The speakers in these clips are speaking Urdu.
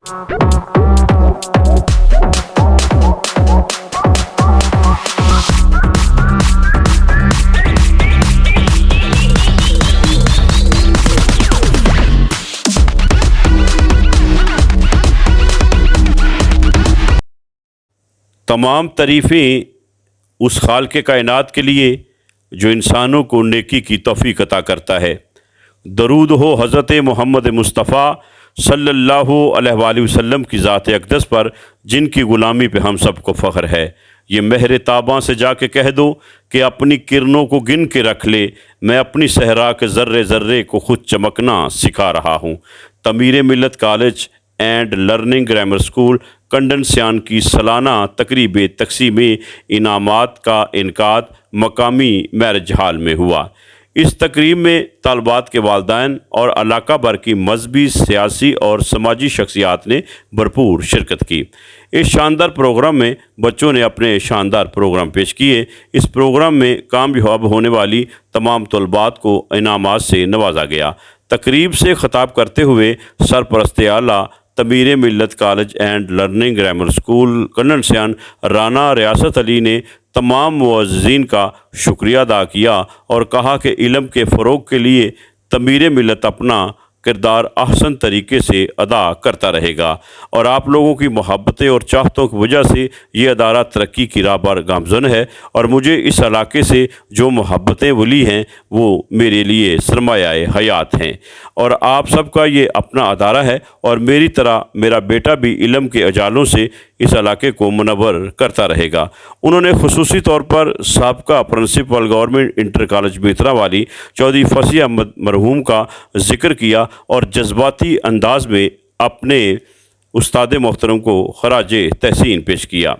تمام تعریفیں اس خالق کائنات کے لیے جو انسانوں کو نیکی کی توفیق عطا کرتا ہے۔ درود ہو حضرت محمد مصطفیٰ صلی اللہ علیہ وآلہ وسلم کی ذات اقدس پر، جن کی غلامی پہ ہم سب کو فخر ہے۔ یہ مہر تاباں سے جا کے کہہ دو کہ اپنی کرنوں کو گن کے رکھ لے، میں اپنی صحرا کے ذرے ذرے کو خود چمکنا سکھا رہا ہوں۔ Tameer Millat college and learning grammar school کنڈنسیان کی سالانہ تقریب تقسیم انعامات کا انعقاد مقامی میرج ہال میں ہوا۔ اس تقریب میں طالبات کے والدین اور علاقہ بھر کی مذہبی، سیاسی اور سماجی شخصیات نے بھرپور شرکت کی۔ اس شاندار پروگرام میں بچوں نے اپنے شاندار پروگرام پیش کیے۔ اس پروگرام میں کامیاب ہونے والی تمام طلبات کو انعامات سے نوازا گیا۔ تقریب سے خطاب کرتے ہوئے سرپرست اعلیٰ Tameer Millat college and learning grammar school کنڈنسیان رانا ریاست علی نے تمام معززین کا شکریہ ادا کیا اور کہا کہ علم کے فروغ کے لیے تعمیر ملت اپنا کردار احسن طریقے سے ادا کرتا رہے گا، اور آپ لوگوں کی محبتیں اور چاہتوں کی وجہ سے یہ ادارہ ترقی کی راہ پر گامزن ہے، اور مجھے اس علاقے سے جو محبتیں ملی ہیں وہ میرے لیے سرمایہ حیات ہیں، اور آپ سب کا یہ اپنا ادارہ ہے، اور میری طرح میرا بیٹا بھی علم کے اجالوں سے اس علاقے کو منور کرتا رہے گا۔ انہوں نے خصوصی طور پر سابقہ پرنسپل گورنمنٹ انٹر کالج بیترا والی چودھری فصیح احمد مرحوم کا ذکر کیا اور جذباتی انداز میں اپنے استاد محترم کو خراج تحسین پیش کیا۔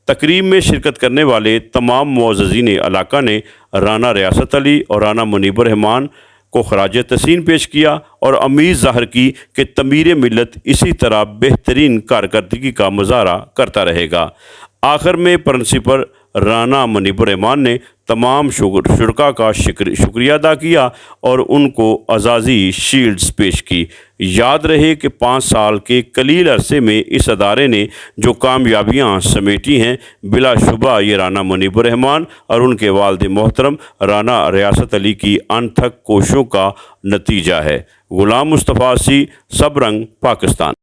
تقریب میں شرکت کرنے والے تمام معززین علاقہ نے رانا ریاست علی اور رانا منیب الرحمان کو خراج تحسین پیش کیا اور امید ظاہر کی کہ تعمیر ملت اسی طرح بہترین کارکردگی کا مظاہرہ کرتا رہے گا۔ آخر میں پرنسپل رانا منیب الرحمان نے تمام شرکاء کا شکریہ ادا کیا اور ان کو اعزازی شیلڈز پیش کی۔ یاد رہے کہ 5 سال کے قلیل عرصے میں اس ادارے نے جو کامیابیاں سمیٹی ہیں، بلا شبہ یہ رانا منیب الرحمان اور ان کے والد محترم رانا ریاست علی کی انتھک کوششوں کا نتیجہ ہے۔ غلام مصطفیٰ سی، سب رنگ، پاکستان۔